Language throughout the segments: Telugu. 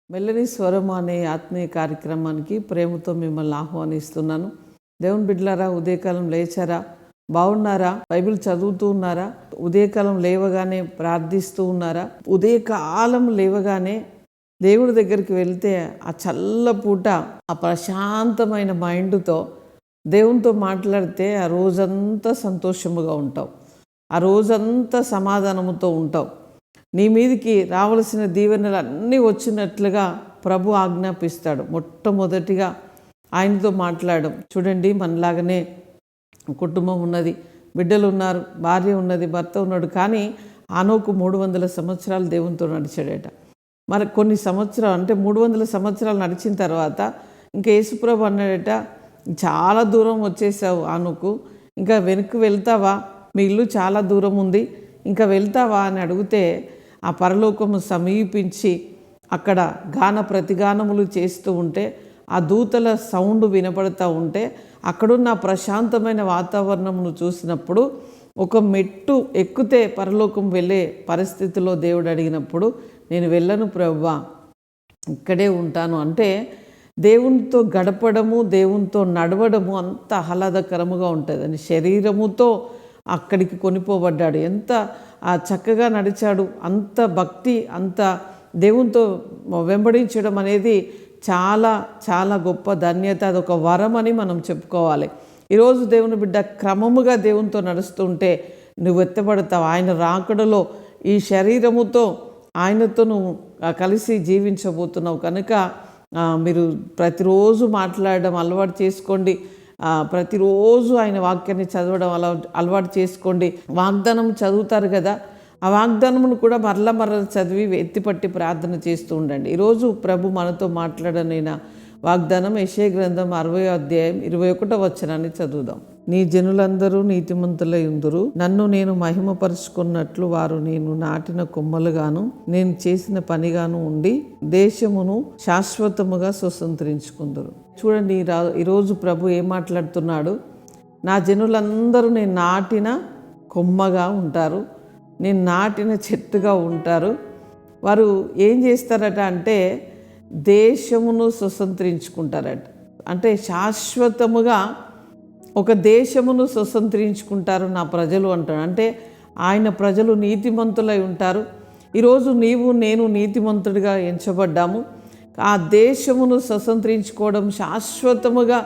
మెల్లని స్వరం అనే ఆత్మీయ కార్యక్రమానికి ప్రేమతో మిమ్మల్ని ఆహ్వానిస్తున్నాను. దేవుని బిడ్డలారా, ఉదయకాలం లేచారా? బాగున్నారా? బైబిల్ చదువుతూ ఉన్నారా? ఉదయకాలం లేవగానే ప్రార్థిస్తూ ఉన్నారా? ఉదయకాలం లేవగానే దేవుడి దగ్గరికి వెళ్తే ఆ చల్లపూట ఆ ప్రశాంతమైన మైండ్తో దేవునితో మాట్లాడితే ఆ రోజంతా సంతోషముగా ఉంటావు, ఆ రోజంతా సమాధానముతో ఉంటావు. నీ మీదికి రావలసిన దీవెనలు అన్నీ వచ్చినట్లుగా ప్రభు ఆజ్ఞాపిస్తాడు. మొట్టమొదటిగా ఆయనతో మాట్లాడడం. చూడండి, మనలాగనే కుటుంబం ఉన్నది, బిడ్డలు ఉన్నారు, భార్య ఉన్నది, భర్త ఉన్నాడు. కానీ ఆనోకు 300 సంవత్సరాలు దేవునితో నడిచాడట. మరి కొన్ని సంవత్సరాలు అంటే 300 సంవత్సరాలు నడిచిన తర్వాత ఇంకా యేసుప్రభు అన్నాడట, చాలా దూరం వచ్చేసావు ఆనోకు, ఇంకా వెనక్కి వెళ్తావా? మీ ఇల్లు చాలా దూరం ఉంది, ఇంకా వెళ్తావా అని అడిగితే ఆ పరలోకము సమీపించి అక్కడ గాన ప్రతిగానములు చేస్తూ ఉంటే ఆ దూతల సౌండ్ వినపడుతూ ఉంటే అక్కడున్న ప్రశాంతమైన వాతావరణమును చూసినప్పుడు ఒక మెట్టు ఎక్కితే పరలోకం వెళ్ళే పరిస్థితిలో దేవుడు అడిగినప్పుడు నేను వెళ్ళను ప్రభువా, ఇక్కడే ఉంటాను అంటే దేవునితో గడపడము, దేవునితో నడవడము అంత ఆహ్లాదకరముగా ఉంటుందని శరీరముతో అక్కడికి కొనిపోబడ్డాడు. ఎంత చక్కగా నడిచాడు. అంత భక్తి, అంత దేవునితో వెంబడించడం అనేది చాలా చాలా గొప్ప ధన్యత, అదొక వరం అని మనం చెప్పుకోవాలి. ఈరోజు దేవుని బిడ్డ క్రమముగా దేవునితో నడుస్తుంటే నువ్వు ఎత్తబడతావు. ఆయన రాకడలో ఈ శరీరముతో ఆయనతో నువ్వు కలిసి జీవించబోతున్నావు కనుక మీరు ప్రతిరోజు మాట్లాడడం అలవాటు చేసుకోండి. ప్రతిరోజు ఆయన వాక్యాన్ని చదవడం అలవాటు చేసుకోండి. వాగ్దానం చదువుతారు కదా, ఆ వాగ్దానమును కూడా మరల చదివి ఎత్తిపట్టి ప్రార్థన చేస్తూ ఉండండి. ఈరోజు ప్రభు మనతో మాట్లాడనైన వాగ్దానం యెషయా గ్రంథం 60వ అధ్యాయం 21వ వచనాన్ని చదువుదాం. నీ జనులందరూ నీతిమంతులై ఉందురు, నన్ను నేను మహిమపరుచుకున్నట్లు వారు నేను నాటిన కొమ్మలుగాను నేను చేసిన పనిగాను ఉండి దేశమును శాశ్వతముగా స్వతంత్రించుకుందరు. చూడండి, ఈరోజు ప్రభు ఏం మాట్లాడుతున్నాడు? నా జనులందరూ నేను నాటిన కొమ్మగా ఉంటారు, నేను నాటిన చెట్టుగా ఉంటారు. వారు ఏం చేస్తారట అంటే దేశమును స్వతంత్రించుకుంటారట. అంటే శాశ్వతముగా ఒక దేశమును స్వతంత్రించుకుంటారు నా ప్రజలు అంటాడు. అంటే ఆయన ప్రజలు నీతిమంతులై ఉంటారు. ఈరోజు నీవు నేను నీతిమంతుడిగా ఎంచబడ్డాము. ఆ దేశమును స్వతంత్రించుకోవడం, శాశ్వతముగా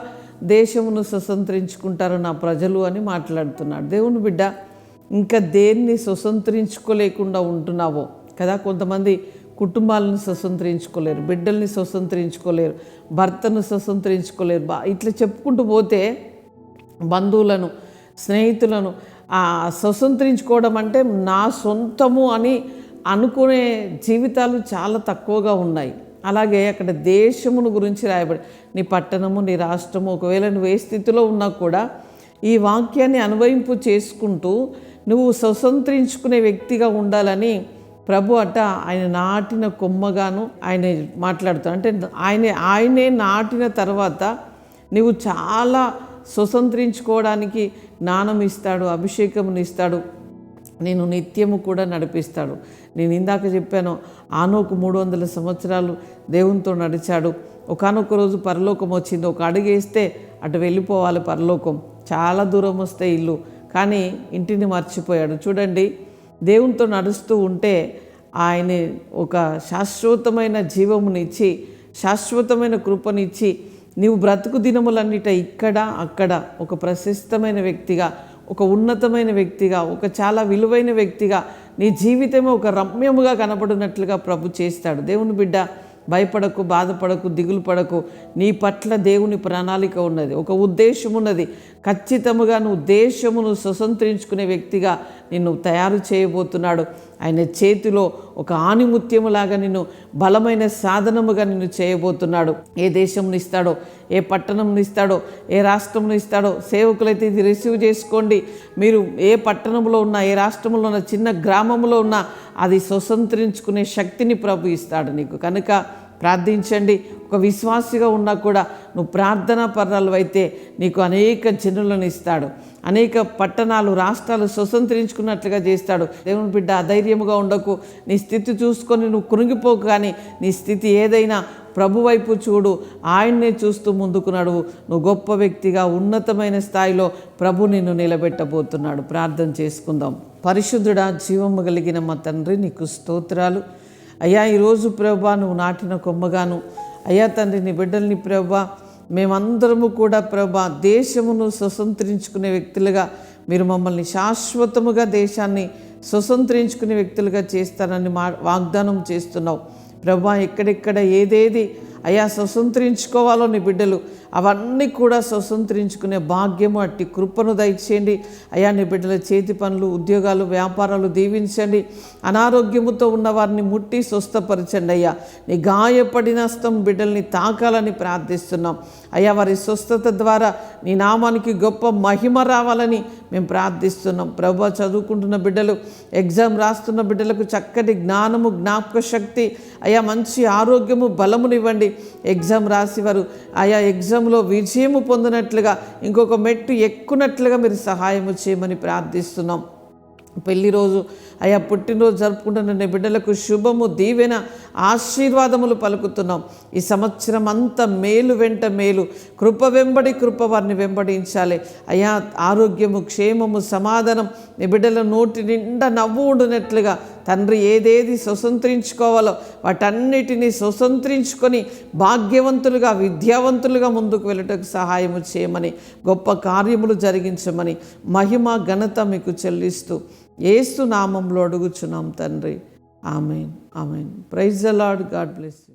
దేశమును స్వతంత్రించుకుంటారు నా ప్రజలు అని మాట్లాడుతున్నాడు. దేవుని బిడ్డ, ఇంకా దేన్ని స్వతంత్రించుకోలేకుండా ఉంటున్నావో కదా. కొంతమంది కుటుంబాలను స్వతంత్రించుకోలేరు, బిడ్డల్ని స్వతంత్రించుకోలేరు, భర్తను స్వతంత్రించుకోలేరు. ఇట్లా చెప్పుకుంటూ పోతే బంధువులను, స్నేహితులను స్వతంత్రించుకోవడం అంటే నా సొంతము అని అనుకునే జీవితాలు చాలా తక్కువగా ఉన్నాయి. అలాగే అక్కడ దేశమును గురించి రాయబడి నీ పట్టణము, నీ రాష్ట్రము, ఒకవేళ నువ్వు ఏ స్థితిలో ఉన్నా కూడా ఈ వాక్యాన్ని అన్వయింపు చేసుకుంటూ నువ్వు స్వతంత్రించుకునే వ్యక్తిగా ఉండాలని ప్రభు ఆయన నాటిన కొమ్మగాను ఆయన మాట్లాడుతాడు. అంటే ఆయనే నాటిన తర్వాత నువ్వు చాలా స్వతంత్రించుకోవడానికి జ్ఞానం ఇస్తాడు, అభిషేకమును ఇస్తాడు, నేను నిత్యము కూడా నడిపిస్తాడు. నేను ఇందాక చెప్పాను, ఆనోకు 300 సంవత్సరాలు దేవునితో నడిచాడు. ఒకానొక రోజు పరలోకం వచ్చింది. ఒక అడుగు వేస్తే అటు వెళ్ళిపోవాలి పరలోకం, చాలా దూరం వస్తే ఇల్లు, కానీ ఇంటిని మర్చిపోయాడు. చూడండి, దేవునితో నడుస్తూ ఉంటే ఆయన ఒక శాశ్వతమైన జీవమునిచ్చి, శాశ్వతమైన కృపనిచ్చి నీవు బ్రతుకు దినములన్నిట ఇక్కడ అక్కడ ఒక ప్రశస్తమైన వ్యక్తిగా, ఒక ఉన్నతమైన వ్యక్తిగా, ఒక చాలా విలువైన వ్యక్తిగా నీ జీవితమే ఒక రమ్యముగా కనపడినట్లుగా ప్రభు చేస్తాడు. దేవుని బిడ్డ, భయపడకు, బాధపడకు, దిగులు పడకు. నీ పట్ల దేవుని ప్రణాళిక ఉన్నది, ఒక ఉద్దేశం ఉన్నది. ఖచ్చితంగా నువ్వు దేశమును స్వతంత్రించుకునే వ్యక్తిగా నిన్ను తయారు చేయబోతున్నాడు. ఆయన చేతిలో ఒక ఆణిముత్యములాగా నిన్ను బలమైన సాధనముగా నిన్ను చేయబోతున్నాడు. ఏ దేశంను ఇస్తాడో, ఏ పట్టణంను ఇస్తాడో, ఏ రాష్ట్రంను ఇస్తాడో సేవకులైతే ఇది రిసీవ్ చేసుకోండి. మీరు ఏ పట్టణంలో ఉన్నా, ఏ రాష్ట్రంలో ఉన్న, చిన్న గ్రామంలో ఉన్నా అది స్వతంత్రించుకునే శక్తిని ప్రభు ఇస్తాడు నీకు. కనుక ప్రార్థించండి. ఒక విశ్వాసిగా ఉన్నా కూడా నువ్వు ప్రార్థనా పర్రాలు అయితే నీకు అనేక జనులను ఇస్తాడు, అనేక పట్టణాలు రాష్ట్రాలు స్వతంత్రించుకున్నట్లుగా చేస్తాడు. దేవుని బిడ్డ, అధైర్యముగా ఉండకు. నీ స్థితి చూసుకొని నువ్వు కృంగిపోకు, కానీ నీ స్థితి ఏదైనా ప్రభు వైపు చూడు, ఆయన్నే చూస్తూ ముందుకు నడువు. నువ్వు గొప్ప వ్యక్తిగా ఉన్నతమైన స్థాయిలో ప్రభు నిన్ను నిలబెట్టబోతున్నాడు. ప్రార్థన చేసుకుందాం. పరిశుద్ధుడా, జీవము కలిగిన మా తండ్రి, నీకు స్తోత్రాలు అయ్యా. ఈరోజు ప్రభా నువ్వు నాటిన కొమ్మగాను అయ్యా తండ్రి, నీ బిడ్డల్ని ప్రభా మేమందరము కూడా ప్రభా దేశమును స్వతంత్రించుకునే వ్యక్తులుగా మీరు మమ్మల్ని శాశ్వతముగా దేశాన్ని స్వతంత్రించుకునే వ్యక్తులుగా చేస్తానని వాగ్దానం చేస్తున్నావు ప్రభా. ఎక్కడెక్కడ ఏదేది అయ్యా స్వతంత్రించుకోవాలో నీ బిడ్డలు అవన్నీ కూడా స్వతంత్రించుకునే భాగ్యము, అట్టి కృపను దయచేయండి అయ్యా. నీ బిడ్డల చేతి పనులు, ఉద్యోగాలు, వ్యాపారాలు దీవించండి. అనారోగ్యముతో ఉన్న వారిని ముట్టి స్వస్థపరచండి అయ్యా. నీ గాయపడిన హస్తం బిడ్డల్ని తాకాలని ప్రార్థిస్తున్నాం అయ్యా. వారి స్వస్థత ద్వారా నీ నామానికి గొప్ప మహిమ రావాలని మేము ప్రార్థిస్తున్నాం ప్రభా. చదువుకుంటున్న బిడ్డలు, ఎగ్జామ్ రాస్తున్న బిడ్డలకు చక్కటి జ్ఞానము, జ్ఞాపక శక్తి అయ్యా, మంచి ఆరోగ్యము, బలమునివ్వండి. ఎగ్జామ్ రాసేవారు ఆయా ఎగ్జామ్లో విజయము పొందినట్లుగా, ఇంకొక మెట్టు ఎక్కునట్లుగా మీరు సహాయము చేయమని ప్రార్థిస్తున్నాం. పెళ్లి రోజు అయా, పుట్టినరోజు జరుపుకుంటున్న నీ బిడ్డలకు శుభము, దీవెన, ఆశీర్వాదములు పలుకుతున్నాం. ఈ సంవత్సరం అంతా మేలు వెంట మేలు, కృప వెంబడి కృప వారిని వెంబడించాలి అయా. ఆరోగ్యము, క్షేమము, సమాధానం నీ బిడ్డల నోటి నిండా నవ్వు ఉండినట్లుగా తండ్రి, ఏదేది స్వతంత్రించుకోవాలో వాటన్నిటినీ స్వతంత్రించుకొని భాగ్యవంతులుగా, విద్యావంతులుగా ముందుకు వెళ్ళటకు సహాయము చేయమని, గొప్ప కార్యములు జరిగించమని మహిమ, ఘనత మీకు చెల్లిస్తూ యేసు నామంలో అడుగుచున్నాం తండ్రి. ఆమేన్, ఆమేన్. Praise the lord. God bless you.